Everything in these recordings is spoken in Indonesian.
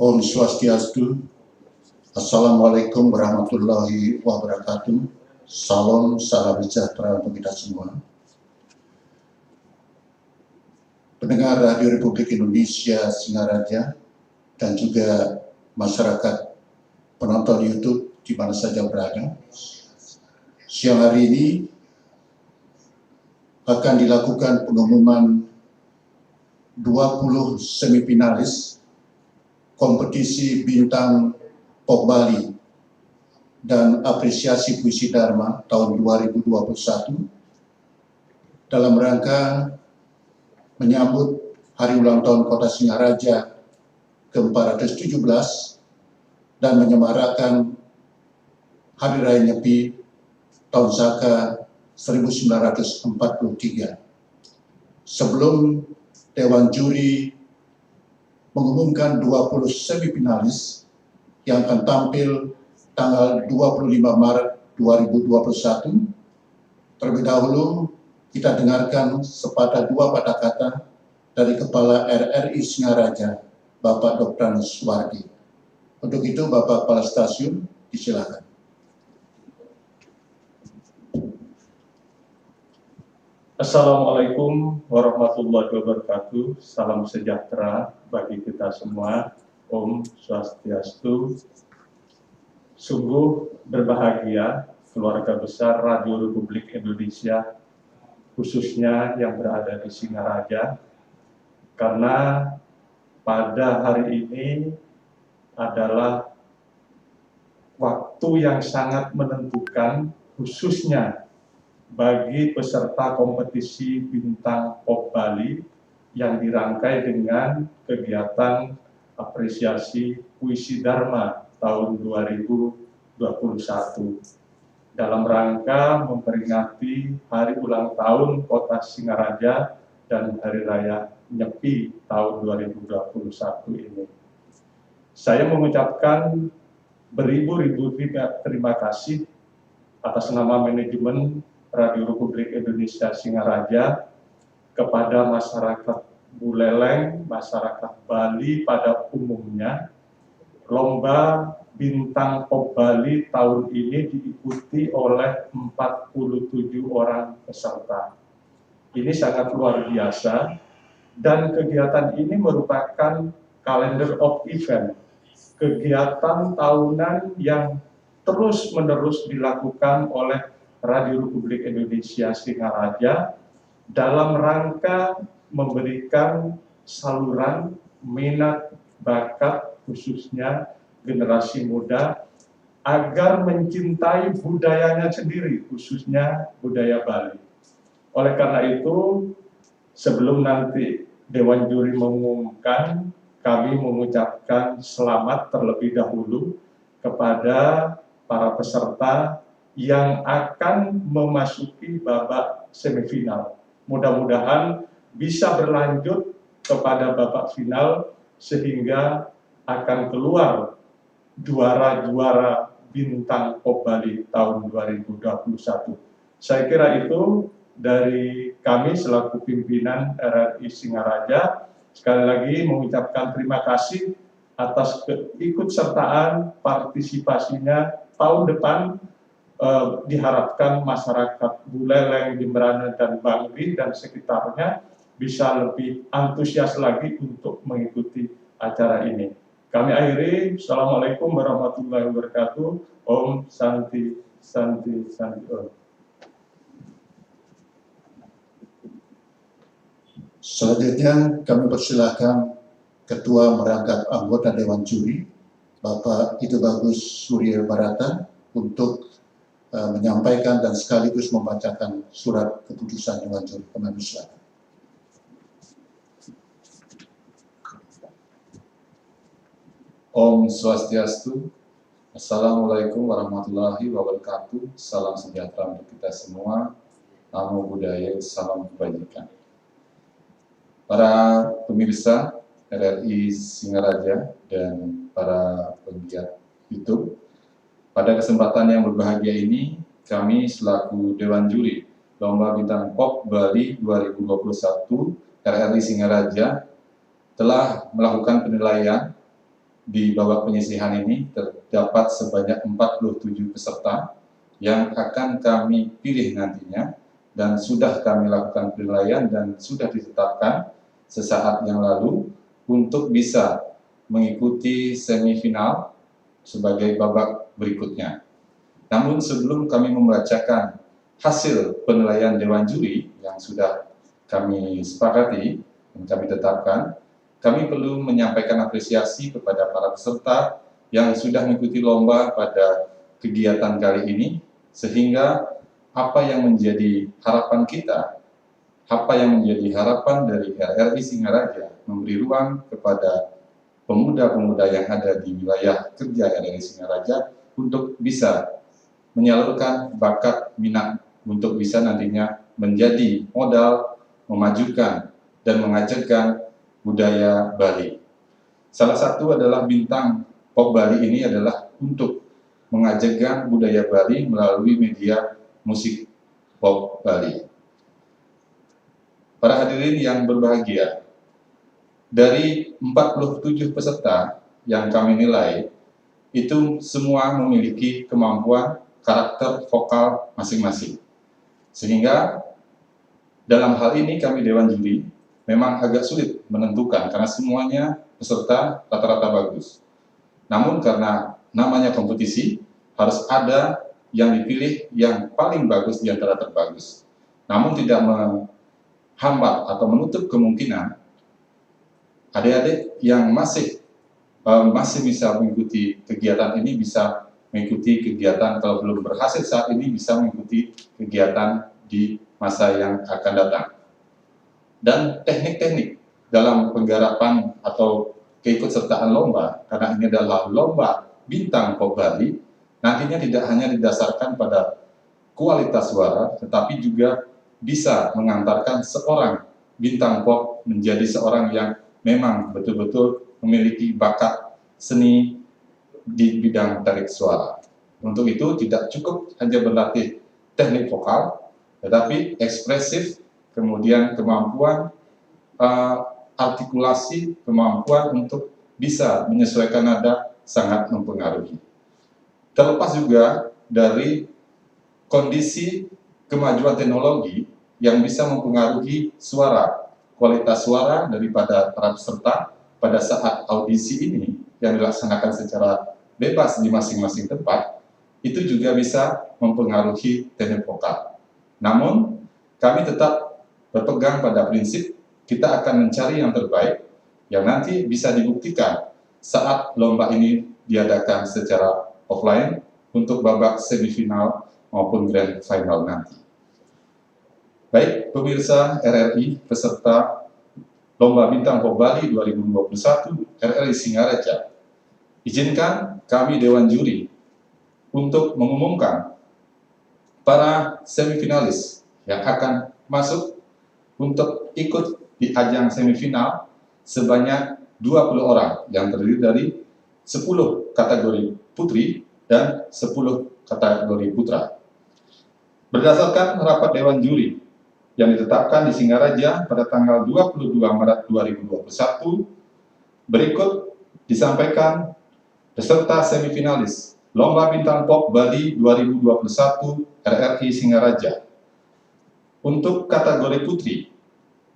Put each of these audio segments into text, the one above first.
Om Swastiastu. Assalamualaikum warahmatullahi wabarakatuh. Salam sejahtera untuk kita semua. Pendengar Radio Republik Indonesia Singaraja dan juga masyarakat penonton YouTube di mana saja berada. Siang hari ini akan dilakukan pengumuman 20 semifinalis kompetisi Bintang Pop Bali dan Apresiasi Puisi Dharma tahun 2021 dalam rangka menyambut Hari Ulang Tahun Kota Singaraja ke-417 dan menyemarakan Hari Raya Nyepi tahun Saka 1943. Sebelum Dewan Juri mengumumkan 20 semifinalis yang akan tampil tanggal 25 Maret 2021. Terlebih dahulu kita dengarkan sepatah dua patah kata dari Kepala RRI Singaraja, Bapak Dr. Suwardi. Untuk itu Bapak Kepala Stasiun disilakan. Assalamualaikum warahmatullahi wabarakatuh. Salam sejahtera bagi kita semua. Om Swastiastu. Sungguh berbahagia keluarga besar Radio Republik Indonesia, khususnya yang berada di Singaraja, karena pada hari ini adalah waktu yang sangat menentukan, khususnya bagi peserta kompetisi Bintang Pop Bali yang dirangkai dengan kegiatan apresiasi Puisi Dharma tahun 2021 dalam rangka memperingati Hari Ulang Tahun Kota Singaraja dan Hari Raya Nyepi tahun 2021 ini. Saya mengucapkan beribu-ribu terima kasih atas nama manajemen Radio Republik Indonesia Singaraja kepada masyarakat Buleleng, masyarakat Bali pada umumnya. Lomba Bintang Pop Bali tahun ini diikuti oleh 47 orang peserta. Ini sangat luar biasa dan kegiatan ini merupakan calendar of event, kegiatan tahunan yang terus-menerus dilakukan oleh Radio Republik Indonesia Singaraja dalam rangka memberikan saluran minat bakat khususnya generasi muda agar mencintai budayanya sendiri, khususnya budaya Bali. Oleh karena itu, sebelum nanti Dewan Juri mengumumkan, kami mengucapkan selamat terlebih dahulu kepada para peserta yang akan memasuki babak semifinal. Mudah-mudahan bisa berlanjut kepada babak final sehingga akan keluar juara-juara Bintang Pop Bali tahun 2021. Saya kira itu dari kami selaku pimpinan RRI Singaraja. Sekali lagi mengucapkan terima kasih atas keikutsertaan partisipasinya tahun depan. Diharapkan masyarakat Buleleng, Jemberana, dan Bangli dan sekitarnya bisa lebih antusias lagi untuk mengikuti acara ini. Kami akhiri, Assalamualaikum warahmatullahi wabarakatuh. Om Santi Santi Santi Om. Selanjutnya kami persilakan Ketua Merangkap Anggota Dewan Juri, Bapak Itu Bagus Surya Barata, untuk menyampaikan dan sekaligus membacakan surat keputusan Dewan Juri. Kami silakan. Om Swastiastu. Assalamualaikum warahmatullahi wabarakatuh. Salam sejahtera untuk kita semua. Namo Buddhaya, salam kebajikan. Para pemirsa RRI Singaraja dan para penggiat YouTube, pada kesempatan yang berbahagia ini, kami selaku Dewan Juri Lomba Bintang Pop Bali 2021 RRI Singaraja telah melakukan penilaian di babak penyisihan ini terdapat sebanyak 47 peserta yang akan kami pilih nantinya, dan sudah kami lakukan penilaian dan sudah ditetapkan sesaat yang lalu untuk bisa mengikuti semifinal sebagai babak berikutnya. Namun sebelum kami membacakan hasil penilaian Dewan Juri yang sudah kami sepakati dan kami tetapkan, kami perlu menyampaikan apresiasi kepada para peserta yang sudah mengikuti lomba pada kegiatan kali ini, sehingga apa yang menjadi harapan kita, apa yang menjadi harapan dari RRI Singaraja memberi ruang kepada pemuda-pemuda yang ada di wilayah kerja RRI Singaraja untuk bisa menyalurkan bakat minat untuk bisa nantinya menjadi modal memajukan dan mengajarkan budaya Bali. Salah satu adalah bintang pop Bali ini adalah untuk mengajarkan budaya Bali melalui media musik pop Bali. Para hadirin yang berbahagia, dari 47 peserta yang kami nilai, itu semua memiliki kemampuan karakter vokal masing-masing. Sehingga dalam hal ini kami Dewan Juri memang agak sulit menentukan karena semuanya peserta rata-rata bagus. Namun karena namanya kompetisi, harus ada yang dipilih yang paling bagus di antara terbagus. Namun tidak menghambat atau menutup kemungkinan adik-adik yang masih bisa mengikuti kegiatan ini bisa mengikuti kegiatan, kalau belum berhasil saat ini bisa mengikuti kegiatan di masa yang akan datang. Dan teknik-teknik dalam penggarapan atau keikutsertaan lomba, karena ini adalah lomba bintang pop Bali, nantinya tidak hanya didasarkan pada kualitas suara, tetapi juga bisa mengantarkan seorang bintang pop menjadi seorang yang memang betul-betul memiliki bakat seni di bidang tarik suara. Untuk itu tidak cukup hanya berlatih teknik vokal, tetapi ekspresif, kemudian kemampuan artikulasi, kemampuan untuk bisa menyesuaikan nada sangat mempengaruhi. Terlepas juga dari kondisi kemajuan teknologi yang bisa mempengaruhi suara, kualitas suara daripada para peserta pada saat audisi ini yang dilaksanakan secara bebas di masing-masing tempat, itu juga bisa mempengaruhi teknik vokal. Namun, kami tetap berpegang pada prinsip kita akan mencari yang terbaik yang nanti bisa dibuktikan saat lomba ini diadakan secara offline untuk babak semifinal maupun grand final nanti. Baik pemirsa RRI peserta Lomba Bintang Pop Bali 2021 RRI Singaraja, izinkan kami Dewan Juri untuk mengumumkan para semifinalis yang akan masuk untuk ikut di ajang semifinal sebanyak 20 orang yang terdiri dari 10 kategori putri dan 10 kategori putra. Berdasarkan rapat Dewan Juri yang ditetapkan di Singaraja pada tanggal 22 Maret 2021, berikut disampaikan peserta semifinalis Lomba Bintang Pop Bali 2021 RRI Singaraja. Untuk kategori putri,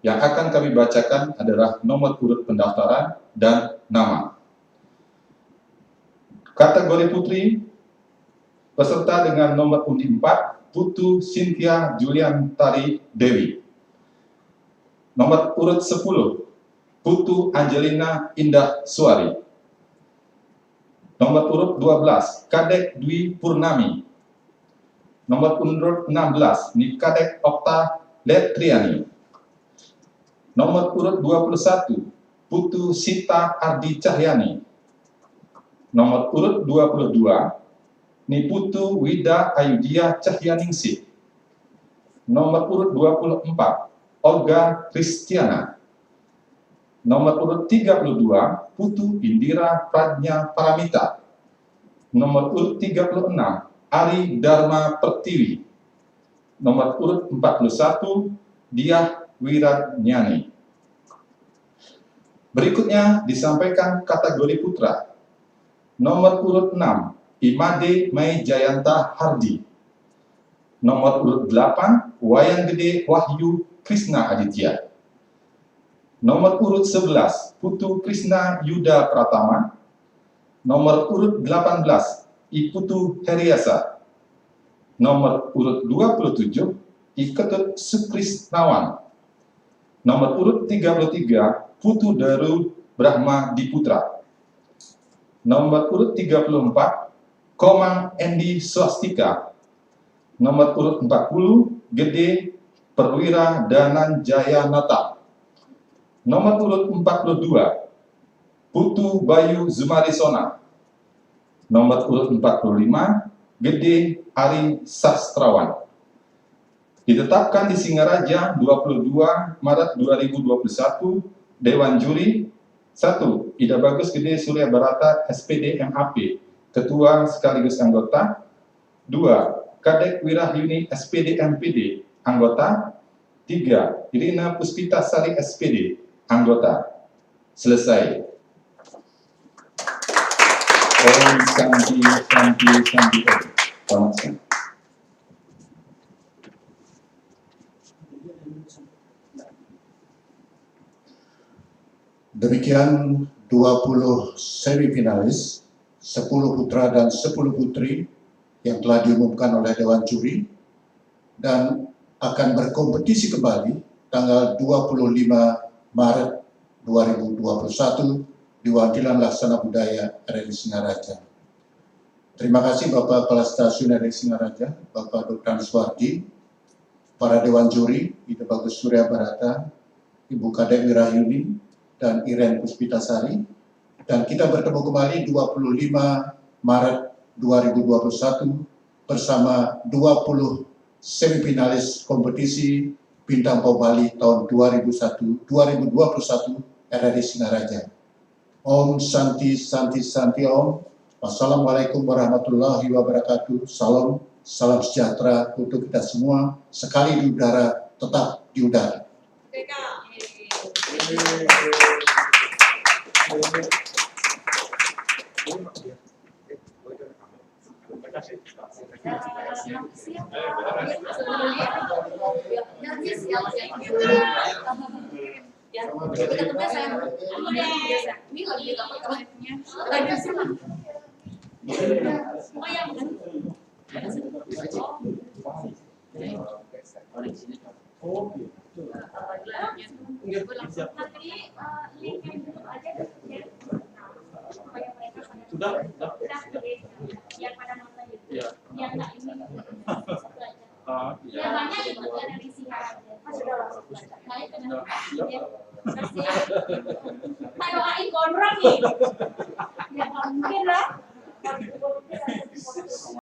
yang akan kami bacakan adalah nomor urut pendaftaran dan nama. Kategori putri, peserta dengan nomor undi 4, Putu Cynthia Juliantari Dewi. Nomor urut 10, Putu Angelina Indah Suari. Nomor urut 12, Kadek Dwi Purnami. Nomor urut 16, Nikadek Okta Letriani. Nomor urut 21, Putu Sita Ardi Cahyani. Nomor urut 22, Niputu Wida Ayudia Cahyaningsih. Nomor urut 24, Olga Kristiana. Nomor urut 32, Putu Indira Pradnya Paramita. Nomor urut 36, Ari Dharma Pertiwi. Nomor urut 41, Diah Wiratnyani. Berikutnya disampaikan kategori putra Nomor urut 6, Imade Mai Jayanta Hardi. Nomor urut 8, Wayang Gede Wahyu Krisna Aditya. Nomor urut 11, Putu Krisna Yuda Pratama. Nomor urut 18, Iputu Heriasa. Nomor urut 27, Iketut Sukrisnawan. Nomor urut 33, Putu Daru Brahma Diputra. Nomor urut 34, Komang Endi Swastika. Nomor urut 40, Gede Perwira Dananjaya Nata. Nomor urut 42, Putu Bayu Zumarisona. Nomor urut 45, Gede Ari Sastrawan. Ditetapkan di Singaraja 22 Maret 2021, Dewan Juri 1. Ida Bagus Gede Surya Barata SPD MAP, Ketua sekaligus anggota. 2. Kadek Wirahyuni SPD MPD, anggota. 3. Irina Puspita Sari SPD, anggota. Selesai. Om Santi Santi Santi Om. Selamat siang. Demikian 20 semifinalis, 10 putra dan 10 putri yang telah diumumkan oleh Dewan Juri dan akan berkompetisi kembali tanggal 25 Maret 2021 di Wadilan Laksana Budaya RRI Singaraja. Terima kasih Bapak Kepala Stasiun RRI Singaraja, Bapak Dr. Suwardi, para Dewan Juri, Ida Bagus Surya Barata, Ibu Kadek Wirahyuni, dan Iren Puspitasari. Dan kita bertemu kembali 25 Maret 2021 bersama 20 semifinalis kompetisi Bintang Pau Bali tahun 2021 RRI Singaraja. Om Santi Santi Santi Om. Wassalamualaikum warahmatullahi wabarakatuh. Salam, salam sejahtera untuk kita semua. Sekali di udara, tetap di udara. Sudah. Yang pada nonton itu, Ya. yang nggak ini, Ya. yang banyak itu dari Singaraja. Mas sudah langsung baca. Baik, Nah, ya. Kasih. Tayo kain gondrong nih. Ya nggak mungkin lah.